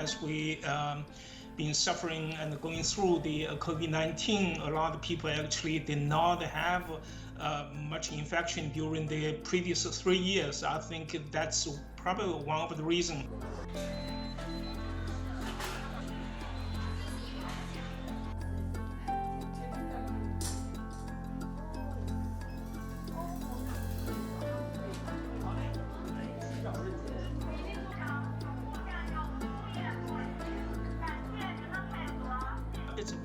as we been suffering and going through the COVID-19, a lot of people actually did not have much infection during the previous 3 years. I think that's probably one of the reasons. It's